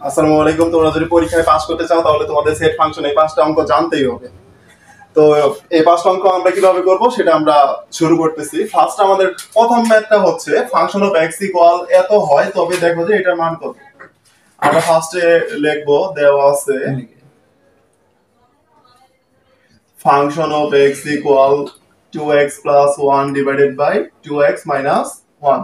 আসসালামু আলাইকুম। তোমরা যদি পরীক্ষায় পাস করতে চাও তাহলে তোমাদের সেট ফাংশন এই পাঁচটা অঙ্ক জানতেই হবে। তো এই পাঁচটা অঙ্ক আমরা কিভাবে করব সেটা আমরা শুরু করতেছি। ফার্স্ট আমাদের প্রথম ম্যাথটা হচ্ছে ফাংশন অফ এক্স ইকুয়াল এত হয় তবে দেখো যে এটার মান কত। আমরা ফার্স্টে লিখবো, দেওয়া আছে function of x equal 2x plus 1 divided by 2x minus 1।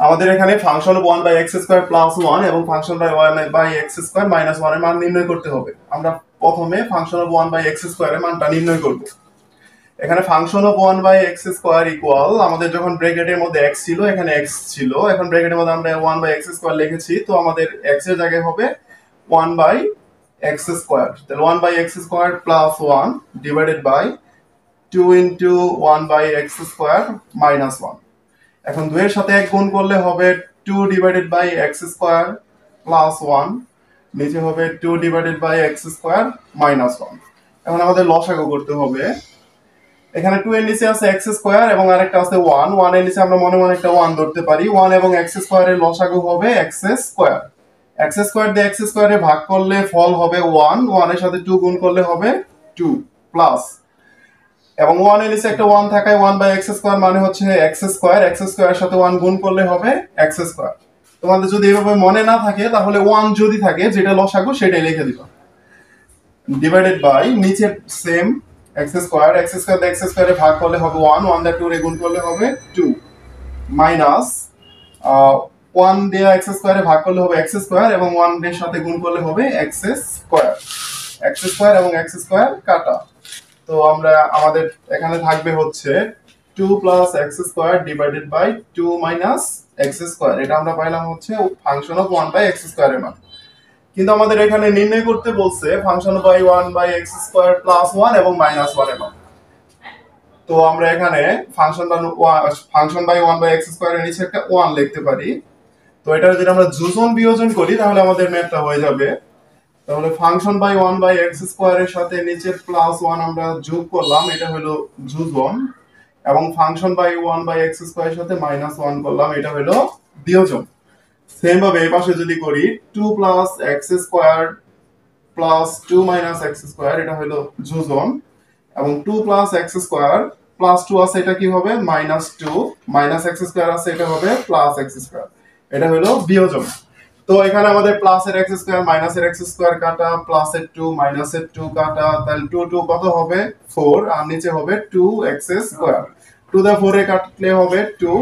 আমাদের এখানে function of 1 by x square plus 1 এবং function by 1 by x square minus 1 এর মান নির্ণয় করতে হবে। আমরা প্রথমে function of 1 by x square এর মানটা নির্ণয় করব। এখানে function of 1 by x square equal, আমাদের যখন ব্র্যাকেটের মধ্যে x ছিল এখানে x ছিল, এখন ব্র্যাকেটের মধ্যে আমরা 1 বাই এক্স স্কোয়ার লিখেছি, তো আমাদের x এর জায়গায় হবে 1 বাই এক্স স্কোয়ার। তাহলে 1 by x square plus 1 divided by 2 into 1 by x square minus 1। এখন 2 এর সাথে 1 গুণ করলে হবে 2 divided by x square plus 1, নিচে হবে 2 divided by x square minus 1। এখন আমাদের লসাগু করতে হবে। এখানে 2 এর নিচে আছে এক্স স্কোয়ার এবং আরেকটা আছে 1, 1 এর নিচে আমরা মনে মনে একটা 1 ধরতে পারি। 1 এবং এক্স স্কোয়ারের লসাগু হবে এক্স স্কোয়ার। এক্স স্কোয়ার দিয়ে এক্স স্কোয়ারে ভাগ করলে ফল হবে 1, 1 এর সাথে 2 গুণ করলে হবে 2 প্লাস, এবং 1 এর নিচে একটা 1 থাকায় 1 বাই এক্স স্কোয়ার মানে হচ্ছে এক্স স্কোয়ার। এক্স স্কোয়ারের সাথে 1 গুণ করলে হবে এক্স স্কোয়ার। তোমাদের যদি এভাবে মনে না থাকে তাহলে 1 যদি থাকে যেটা লসাগু সেটাই লিখে দিবা, ডিভাইডেড বাই নিচে same x square. X square দিয়ে এক্স স্কোয়ারে ভাগ করলে হবে 1, 1 দিয়ে 2 রে গুণ করলে হবে 2 মাইনাস 1 দিয়ে এক্স স্কোয়ারে ভাগ করলে হবে এক্স স্কোয়ার এবং 1 এর সাথে গুণ করলে হবে এক্স স্কোয়ার। এক্স স্কোয়ার এবং এক্স স্কোয়ার কাটা, তো আমরা আমাদের এখানে থাকবে হচ্ছে 2 plus x square divided by 2 minus x square. এটা আমরা পাইলাম হচ্ছে function of 1 by x square এর মান। কিন্তু আমাদের এখানে নির্ণয় করতে বলছে function by 1 by x square plus 1 এবং মাইনাস 1 এর মান। তো আমরা এখানে function by 1 by x square এর নিচে একটা 1 লিখতে পারি। তো এটা যদি আমরা যোজন বিয়োজন করি তাহলে আমাদের ম্যাথটা হয়ে যাবে। তাহলে ফাংশন বাই 1 বাই এক্স স্কোয়ারের সাথে নিচে প্লাস 1 আমরা যোগ করলাম, এটা হলো যোজন, এবং ফাংশন বাই 1 বাই এক্স স্কোয়ারের সাথে মাইনাস 1 করলাম, এটা হলো বিয়োজন। সেম ভাবে এই পাশে যদি করি 2 plus x square plus 2 minus x square, এটা হলো যোজন, এবং 2 প্লাস এক্স স্কোয়ার প্লাস 2 আছে এটা কি হবে মাইনাস 2, মাইনাস এক্স স্কোয়ার আছে এটা হবে প্লাস এক্স স্কোয়ার, এটা হলো বিয়োজন। তো এখানে আমাদের প্লাস এর এক্স স্কোয়ার মাইনাস এর এক্স স্কোয়ার কাটা, প্লাস এর 2 মাইনাস এর 2 কাটা, তাহলে 2 2 কত হবে 4, আর নিচে হবে 2 এক্স স্কোয়ার। 2 দা 4 এ কাটলে হবে 2,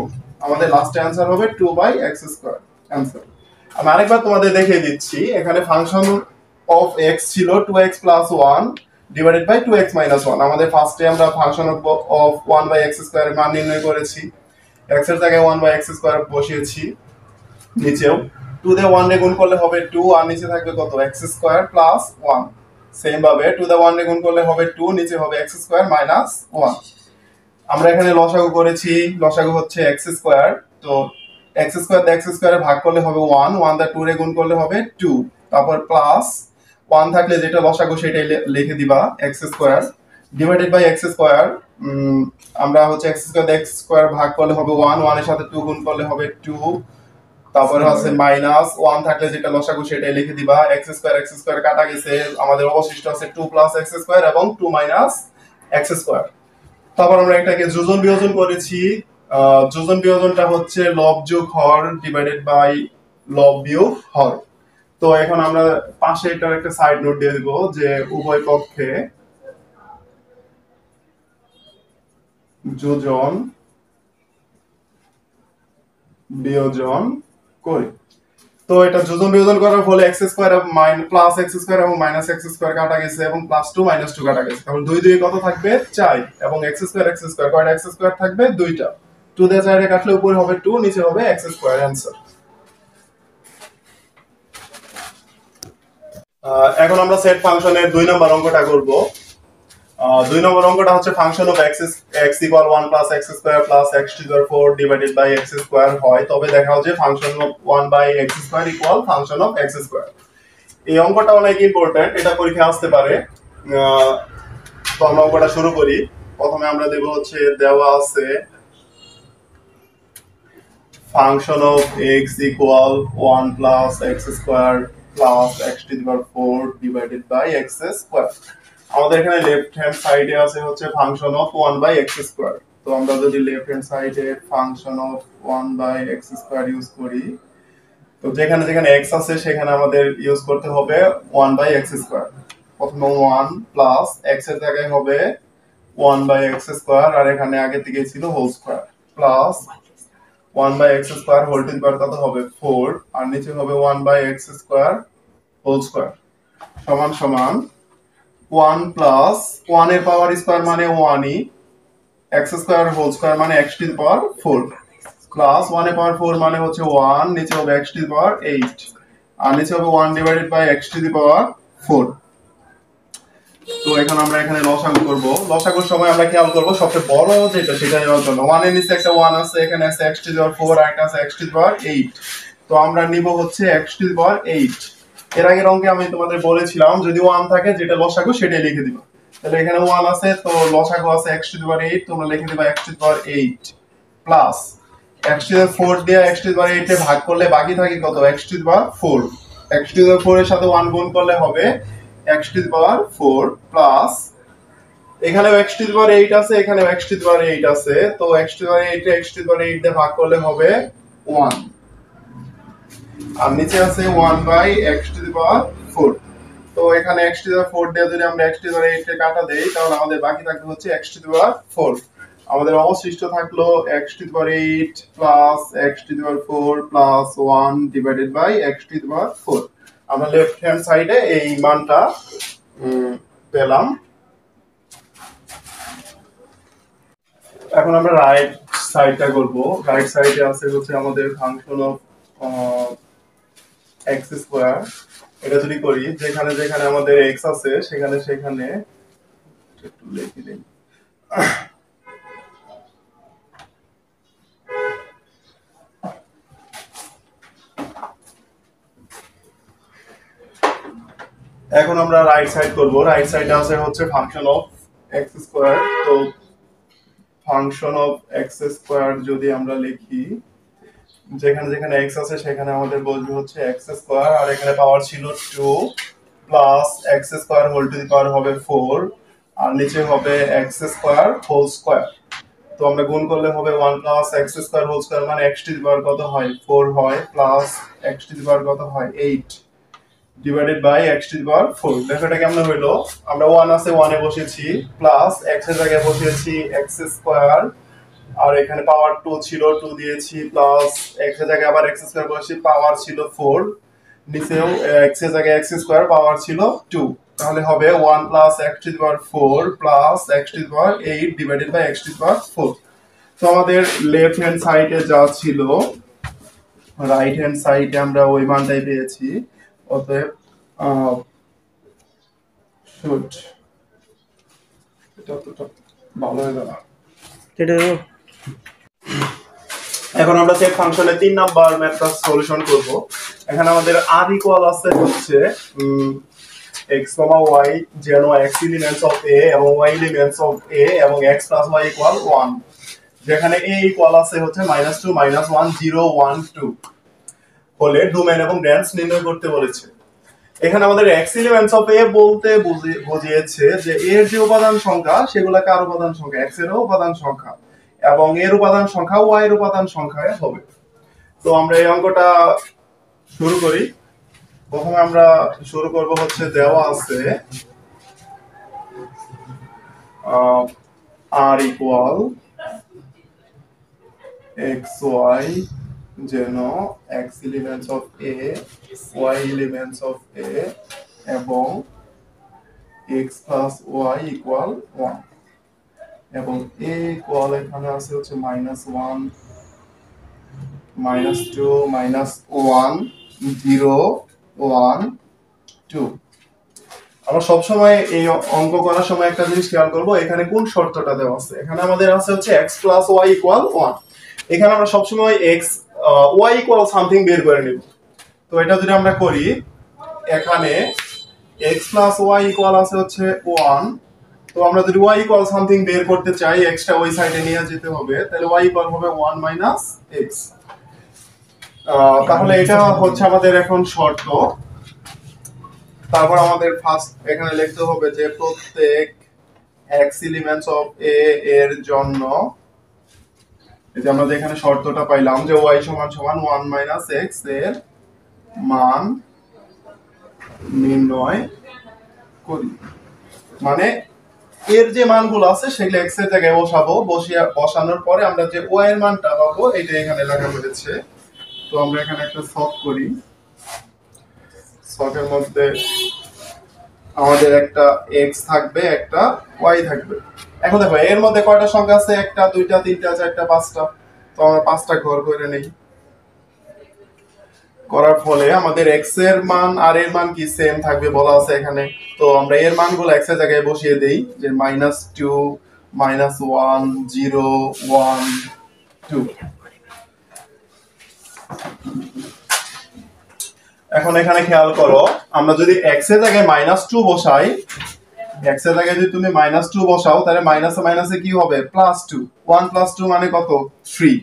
আমাদের লাস্ট অ্যানসার হবে 2 বাই এক্স স্কোয়ার অ্যানসার। আমি আরেকবার তোমাদের দেখিয়ে দিচ্ছি। এখানে ফাংশন অফ এক্স ছিল 2x plus 1 divided by 2x minus 1। আমাদের ফার্স্টে আমরা function of 1 by x square এর মান নির্ণয় করেছি, x এর জায়গায় 1 বাই এক্স স্কোয়ার বসিয়েছি, নিচেও 2 দিয়ে 1 রে গুণ করলে হবে 2, আর নিচে থাকবে কত এক্স স্কোয়ার প্লাস 1। সেম ভাবে 2 দিয়ে 1 রে গুণ করলে হবে 2, নিচে হবে এক্স স্কোয়ার মাইনাস 1। আমরা এখানে লসাগু করেছি, লসাগু হচ্ছে এক্স স্কোয়ার। তো এক্স স্কোয়ার দিয়ে এক্স স্কোয়ারে ভাগ করলে হবে 1, 1 দিয়ে 2 রে গুণ করলে হবে 2, তারপর প্লাস 1 থাকলে যেটা লসাগু সেটাই লিখে দিবা x square divided by x square. আমরা হচ্ছে এক্স স্কোয়ার দিয়ে এক্স স্কোয়ার ভাগ করলে হবে 1, 1 এর সাথে 2 গুণ করলে হবে 2, তারপরে আছে মাইনাস 1 থাকলে যেটা লসাগু সেটাই লিখে দিবা। এক্স স্কোয়ার কাটা গেছে, আমাদের অবশিষ্ট আছে 2 প্লাস এক্স স্কোয়ার এবং 2 মাইনাস এক্স স্কোয়ার। তারপর আমরা এটাকে যোজন বিয়োজন করেছি। যোজন বিয়োজনটা হচ্ছে লব যোগ হর ডিভাইডেড বাই লব বিয়োগ হর। তো এখন আমরা পাশে এটার একটা সাইড নোট দিয়ে দিব যে উভয় পক্ষে যোজন বিয়োজন করি। তো এটা যোজন বিয়োজন করার ফলে x square plus x square এবং মাইনাস এক্স স্কোয়ার কাটা গেছে এবং প্লাস 2 মাইনাস 2 কাটা গেছে। তাহলে 2 2 কত থাকবে 4, এবং এক্স স্কোয়ার কয়টা এক্স স্কোয়ার থাকবে 2টা। 2 দিয়ে 4 এ কাটলে উপরে হবে 2, নিচে হবে এক্স স্কোয়ার অ্যানসার। এখন আমরা সেট ফাংশনের 2 নম্বর অঙ্কটা করব। 2 নম্বর অঙ্কটা হচ্ছে function of x equal 1 plus x square plus x to the power 4 divided by x square হয় তবে দেখাও যে function of 1 by x square equal function of x square. এই অঙ্কটা অনেক ইম্পর্টেন্ট, এটা পরীক্ষায় আসতে পারে। তো আমরা অঙ্কটা শুরু করি। প্রথমে আমরা দেব হচ্ছে দেওয়া আছে function of x equal 1 plus x square plus x to the power 4 divided by x square. আমাদের এখানে লেফট হ্যান্ড সাইডে আছে হচ্ছে function of 1 by x square. তো আমরা যদি লেফট হ্যান্ড সাইডে function of 1 by x square use করি, তো যেখানে যেখানে এক্স আছে সেখানে আমাদের ইউজ করতে হবে 1 বাই এক্স স্কোয়ার। প্রথমে 1 প্লাস এক্স এর জায়গায় হবে 1 বাই এক্স স্কোয়ার, আর এখানে আগে থেকে ছিল whole square, plus 1 by x square whole to the power কত হবে 4, আর নিচে হবে 1 by x square whole square সমান সমান 1 প্লাস 1 এর পাওয়ার স্কোয়ার মানে 1ই, এক্স স্কোয়ার হোল স্কোয়ার মানে x to the power 4, plus 1 এর পাওয়ার 4 মানে হচ্ছে 1, নিচে হবে এক্স টু দি পাওয়ার 8, আর নিচে হবে 1 divided by x to the power 4। তো এখন আমরা এখানে লসাগু করব। লসাগুর সময় আমরা খেয়াল করব সবচেয়ে বড় যেটা সেটা নেওয়ার জন্য। 1 এর নিচে একটা 1 আছে, এখানে আছে x টু দি পাওয়ার 4 আর একটা আছে x টু দি পাওয়ার 8। তো আমরা নিব হচ্ছে x টু দি পাওয়ার 8। এর আগের অঙ্কে আমি তোমাদের বলেছিলাম যদি 1 থাকে যেটা লসাগু সেটাই লিখে দিবা। তাহলে এখানে 1 আছে, তো লসাগু আছে x টু দি পাওয়ার 8, তোমরা লিখে দিবা x to the power 8 plus x to the power 4 দিয়ে x টু দি পাওয়ার 8 এ ভাগ করলে বাকি থাকে কত x to the power 4। x to the power 4 এর সাথে 1 গুণ করলে হবে x to the power 4 plus এখানেও x টু দি পাওয়ার 8 আছে, এখানেও x টু দি পাওয়ার 8 আছে, তো x টু দি পাওয়ার 8 এ x টু দি পাওয়ার 8 দিয়ে ভাগ করলে হবে 1, আর নিচে আছে 1 by x to the power 4। তো এখানে x টু দি পাওয়ার 4 দিয়ে যদি আমরা x টু দি পাওয়ার 8 কে কাটা দেই তাহলে আমাদের বাকি থাকবে হচ্ছে x টু দি পাওয়ার 4। আমাদের অবশিষ্ট থাকলো x to the power 8 plus x to the power 4 plus 1 divided by x to the power 4। আমরা লেফট হ্যান্ড সাইডে এই মানটা পেলাম। এখন আমরা রাইট সাইডটা করব। রাইট সাইডে আছে হচ্ছে আমাদের ফাংশন অফ এক্স স্কোয়ার। এটা যদি করি যেখানে যেখানে আমাদের এক্স আছে সেখানে সেখানে একটু লিখে দিই। এখন আমরা রাইট সাইড করব। রাইট সাইডে আছে হচ্ছে ফাংশন অফ এক্স স্কোয়ার। তো ফাংশন অফ এক্স স্কোয়ার যদি আমরা লিখি যেখানে যেখানে এক্স আছে সেখানে আমাদের বসবে হচ্ছে এক্স স্কোয়ার, আর এখানে পাওয়ার ছিল 2 plus x square whole to the power হবে 4, আর নিচে হবে এক্স স্কোয়ার হোল স্কোয়ার। তো আমরা গুণ করলে হবে 1 plus x square whole square মানে এক্স টু দি পাওয়ার কত হয় 4 হয়, plus x to the power কত হয় 8 divided by x to the power 4। দেখো এটা কেমন হলো, আমরা 1 আছে 1 এ বসিয়েছি, প্লাস এক্স এর জায়গায় বসিয়েছি এক্স স্কোয়ার, আর এখানে পাওয়ার 2 ছিল 2 দিয়েছি, প্লাস এক্স এর জায়গায় আবার এক্স স্কোয়ার বসিয়েছি, পাওয়ার ছিল 4, নিচেও এক্স এর জায়গায় এক্স স্কোয়ার পাওয়ার ছিল 2। তাহলে হবে 1 plus x to the power 4 plus x to the power 8 divided by x to the power 4। তো আমাদের লেফট হ্যান্ড সাইডে যা ছিল রাইট হ্যান্ড সাইডে আমরা ওই মানটাই পেয়েছি। অতএব শুড এটা তো ভালো হয়ে গেল। এখন আমরা চেক ফাংশনের 3 নাম্বার ম্যাথটা সলিউশন করব। এখানে আমাদের r ইকুয়াল আছে হচ্ছে x, y যেন x এলিমেন্টস অফ a এবং y এলিমেন্টস অফ a এবং x + y ইকুয়াল 1, যেখানে a ইকুয়াল আছে হচ্ছে -2 -1 0 1 2 হলে ডোমেইন এবং রেঞ্জ নির্ণয় করতে বলেছে। এখানে আমাদের x এলিমেন্টস অফ a বলতে বুঝিয়েছে যে a এর যে উপাদান সংখ্যা সেগুলা কার উপাদান সংখ্যা, x এরও উপাদান সংখ্যা, এবং এর উপাদান সংখ্যা y এর উপাদান সংখ্যায় হবে। তো আমরা এই অঙ্কটা শুরু করি। প্রথমে আমরা শুরু করব হচ্ছে দেওয়া আছে r ইকুয়াল xy যেন x elements of a y elements of a এবং x প্লাস y ইকুয়াল 1, এবং a ইকুয়াল এখানে আছে হচ্ছে -1 -2 -1 0 1 2। আমরা সব সময় এই অঙ্ক করার সময় একটা জিনিস খেয়াল করব, এখানে কোন শর্তটা দেওয়া আছে। এখানে আমাদের আছে হচ্ছে x প্লাস y ইকুয়াল 1। এখানে আমরা সব সময় x y ইকুয়াল সামথিং বের করে নেব। তো এটা যদি আমরা করি এখানে x প্লাস y ইকুয়াল আছে হচ্ছে 1, তো আমরা যদি y ইকুয়াল সামথিং বের করতে চাই x টা ওই সাইডে নিয়ে যেতে হবে, তাহলে y ইকুয়াল হবে 1 - x। তাহলে এটা হচ্ছে আমাদের এখন শর্ত। তারপর আমাদের ফার্স্ট এখানে লিখতে হবে যে প্রত্যেক x এলিমেন্টস অফ a এর জন্য, এই যে আমরা এখানে শর্তটা পাইলাম যে y সমান সমান 1 - x এর মান নির্ণয় করি। মানে এর যে মানগুলো আছে সেগুলো x এর জায়গায় বসাবো, বসানোর পরে আমরা যে y এর মানটা পাবো এটা এখানে লেখা হয়েছে। তো আমরা এখানে একটা সলভ করি। সলভের মধ্যে আমাদের একটা x থাকবে, একটা y থাকবে। এখন দেখো এর মধ্যে কয়টা সংখ্যা আছে? একটা, দুইটা, তিনটা, চারটা, পাঁচটা। তো আমরা পাঁচটা ঘর করে নেই। করার ফলে আমাদের x এর মান আর এর মান কি সেম থাকবে বলা আছে এখানে। তো আমরা এর মানগুলো x এর জায়গায় বসিয়ে দেই, যে -2, -1, 0, 1, 2। এখন এখানে খেয়াল করো, আমরা যদি x এর জায়গায় -2 বসাই, x এর জায়গায় যদি তুমি -2 বসাও তাহলে মাইনাসে মাইনাসে কি হবে? +2। 1 + 2 মানে কত? 3।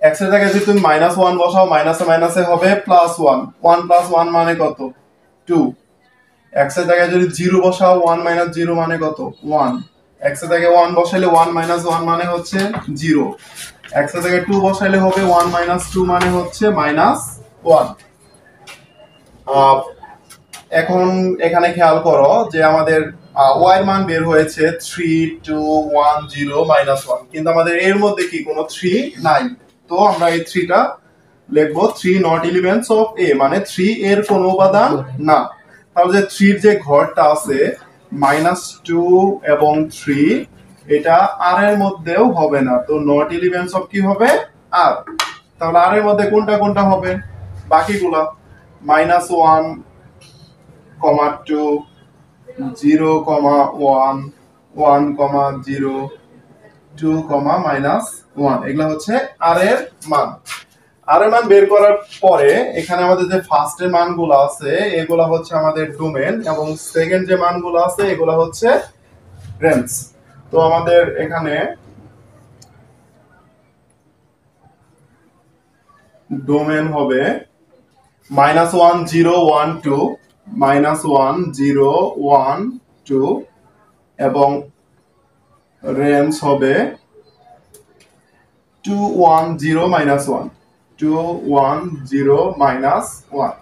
x এর জায়গায় যদি তুমি -1 বসাও মাইনাসে মাইনাসে হবে +1। 1 + 1 মানে কত? 2। x এর জায়গায় যদি 0 বসাও 1 - 0 মানে কত? 1। x এর জায়গায় 1 বসাইলে 1 - 1 মানে হচ্ছে 0। x এর জায়গায় 2 বসাইলে হবে 1 - 2 মানে হচ্ছে -1। এখন এখানে খেয়াল করো যে আমাদের y এর মান বের হয়েছে 3, 2, 1, 0, -1, কিন্তু আমাদের এর মধ্যে কি কোনো 3 নাই। তো আমরা এই 3টা লিখবো 3 নট এলিমেন্টস অফ a, মানে 3 এর কোনো উপাদান না। তাহলে যে 3 এর যে ঘরটা আছে -2 এবং 3, এটা r এর মধ্যেও হবে না। তো নট এলিমেন্টস অফ কি হবে? r। তাহলে r এর মধ্যে কোনটা কোনটা হবে? বাকিগুলা -1, -2, 0, 1, 1, 0, 2, -1, এগুলা হচ্ছে আর এর মান। আর এর মান বের করার পরে এখানে আমাদের যে ফার্স্ট এর মানগুলো আছে এগুলা হচ্ছে আমাদের ডোমেন, এবং সেকেন্ড যে মানগুলো আছে এগুলা হচ্ছে রেঞ্জ। তো আমাদের এখানে ডোমেন হবে -1, 0, 1, 2, -1, 0, 1, 2, এবং রেঞ্জ হবে 2, 1, 0, -1, 2, 1, 0, -1।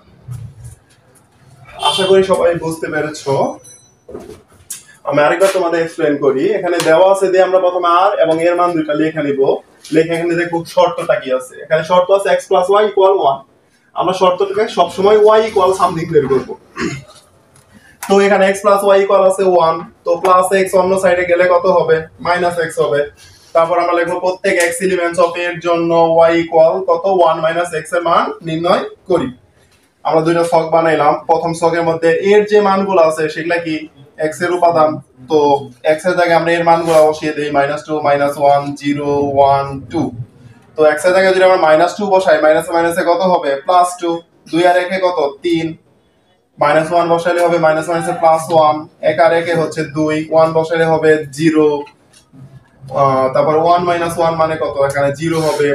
আশা করি সবাই বুঝতে পেরেছো। আমি আরেকবার তোমাদের এক্সপ্লেন করি। এখানে দেওয়া আছে যে আমরা প্রথমে আর এবং এর মান দুইটা লিখে নিব। লিখে এখানে দেখো শর্তটা কি আছে। এখানে শর্ত আছে x + y = 1। আমরা শর্তটাকে সবসময় y = সামথিং বের করব। তো এখানে x + y আছে 1, তো +x অন্য সাইডে গেলে কত হবে? -x হবে। তারপর আমরা লিখব প্রত্যেক x এলিমেন্টস অফ এর জন্য y = কত? 1 - x এর মান নির্ণয় করি। আমরা দুইটা ছক বানাইলাম। প্রথম ছকের মধ্যে এর যে মানগুলো আছে সেগুলা কি x এর উপাদান। তো x এর জায়গায় আমরা এর মানগুলো বসিয়ে দেই, -2, -1, 0, 1, 2। তো x এর জায়গায় যদি আমরা -2 বসাই, মাইনাসে মাইনাসে কত হবে? +2। 2 আর 1 এ কত? 3। -1 বসাইলে হবে -1 +1। 1 আর 1 এ হচ্ছে 2। 1 বসাইলে হবে 0। তারপর 1 - 1 মানে কত? এখানে 0 হবে।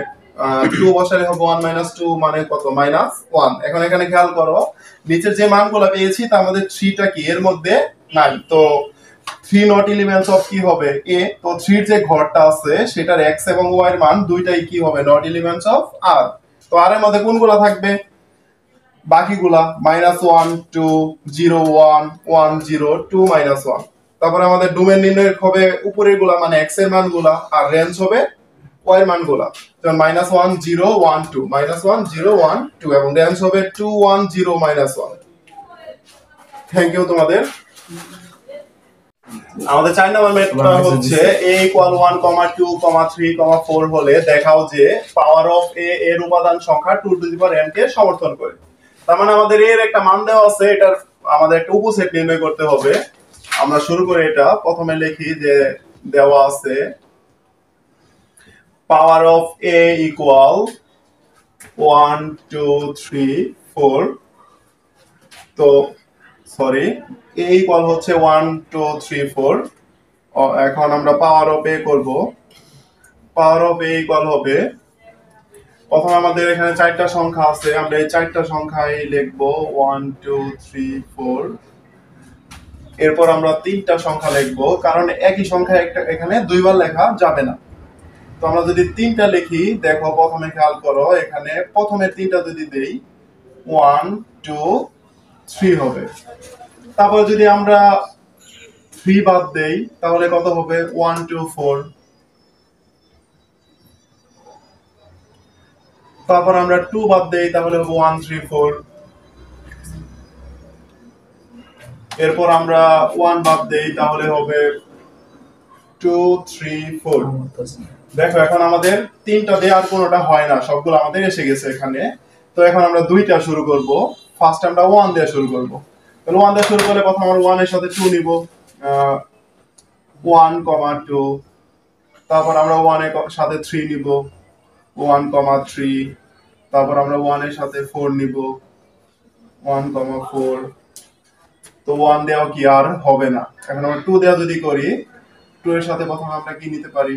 2 বসাইলে হবে 1 - 2 মানে কত? -1। এখন এখানে খেয়াল করো, নিচের যে মানগুলো পেয়েছি তার মধ্যে 3 টা কি এর মধ্যে নাই। তো 3 নট এলিমেন্টস অফ কি হবে? a। তো 3 এর যে ঘরটা আছে সেটার x এবং y এর মান দুইটাই কি হবে? Not elements of r। তো r এর মধ্যে কোনগুলো থাকবে? বাকিগুলা -1, 2, 0, 1, 1, 0, 2, -1। তারপরে আমাদের ডোমেন নির্ণয় হবে উপরের গুলা মানে x এর মানগুলা, আর রেঞ্জ হবে y এর মানগুলা। যেমন -1, 0, 1, 2, -1, 0, 1, 2, এবং রেঞ্জ হবে 2, 1, 0, -1। থ্যাংক ইউ তোমাদের। আমাদের 4 নম্বর ম্যাথটা হচ্ছে a = 1, 2, 3, 4 হলে দেখাও যে পাওয়ার অফ a এর উপাদান সংখ্যা 2n কে সমর্থন করে। তার মানে আমাদের এর একটা মান দেওয়া আছে, এটার আমাদের একটা উপসেট নির্ণয় করতে হবে। আমরা শুরু করে এটা প্রথমে লিখি যে দেওয়া আছে পাওয়ার অফ a = 1, 2, 3, 4। তো সরি, a হচ্ছে 1, 2, 3, 4। এখন আমরা পাওয়ার অফ a করব। পাওয়ার অফ a হবে প্রথমে আমাদের এখানে চারটা সংখ্যা আছে, আমরা এই চারটা সংখ্যায় লিখবো 1 2 3 4। এরপর আমরা তিনটা সংখ্যা লিখবো, কারণ একই সংখ্যা এখানে দুইবার লেখা যাবে না। তো আমরা যদি তিনটা লিখি, দেখো প্রথমে খেয়াল করো, এখানে প্রথমে তিনটা যদি দেই 1 2 3 হবে। তারপর যদি আমরা 3 বাদ দেই তাহলে কত হবে? 1 2 4। তারপর আমরা 2 বাদ দেই তাহলে হবে 1 3 4। এরপর আমরা 1 বাদ দেই তাহলে হবে 2 3 4। দেখো এখন আমাদের তিনটা দিয়ে আর কোনোটা হয় না, সবগুলো আমাদের এসে গেছে এখানে। তো এখন আমরা দুইটা শুরু করব। ফার্স্ট আমরা 1 দিয়ে শুরু করব। তাহলে 1 দিয়ে শুরু করলে প্রথম আমরা 1 এর সাথে 2 নিব, 1 2। তারপর আমরা 1 এর সাথে 3 নিব, 1 3। তারপর আমরা 1 এর সাথে 4 নিব, 1 4। তো 1 দেওয়া কি আর হবে না। এখন আমরা 2 দেওয়া যদি করি, 2 এর সাথে প্রথমে আমরা কি নিতে পারি?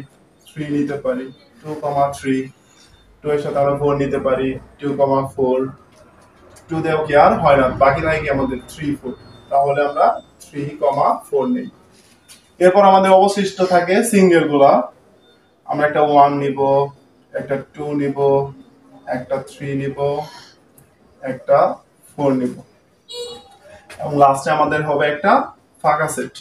3 নিতে পারি, 2 3। 2 এর সাথে আমরা 4 নিতে পারি, 2 4। 2 দেওয়া কি আর হয় না, বাকি নাই কি আমাদের 3 4। তাহলে আমরা 3 4 নেই। এরপর আমাদের অবশিষ্ট থাকে সিঙ্গেল গুলা। আমরা একটা 1 নিব, একটা 2 নিব, একটা 3 নিব, একটা 4 নিব, এবং লাস্টে আমাদের হবে একটা ফাঁকা সেট।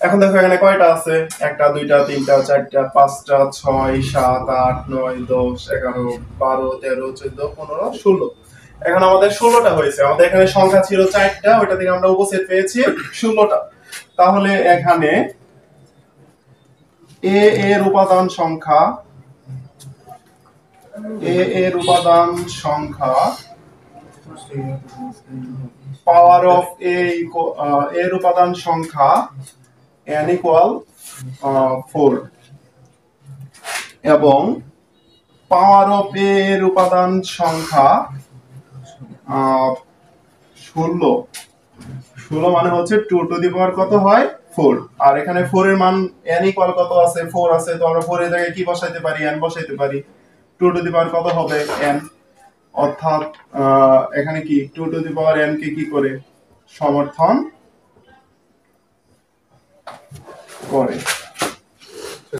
এখন দেখো এখানে কয়টা আছে? 1 2 3 4 5 6 7 8 9 10 11 12 13 14 15 16। এখন আমাদের 16টা হয়েছে। আমাদের এখানে সংখ্যা ছিল 4টা, ওইটা থেকে আমরা উপসেট পেয়েছি 16টা। তাহলে এখানে এ এর উপাদান সংখ্যা, এ এর উপাদান সংখ্যা পাওয়ার অফ এর উপাদান সংখ্যা n ইকুয়াল 4, এবং পাওয়ার অফ এর উপাদান সংখ্যা 16। 16 মানে হচ্ছে 2 টু দি পাওয়ার কত হয়? 4। আর এখানে 4 এর মান n ইকুয়াল কত আছে? 4 আছে। তো আমরা 4 এর জায়গায় কি বসাইতে পারি? n বসাইতে পারি। 2 টু দি পাওয়ার কত হবে? n। অর্থাৎ এখানে কি 2 টু দি পাওয়ার n কে কি করে সমর্থন করে।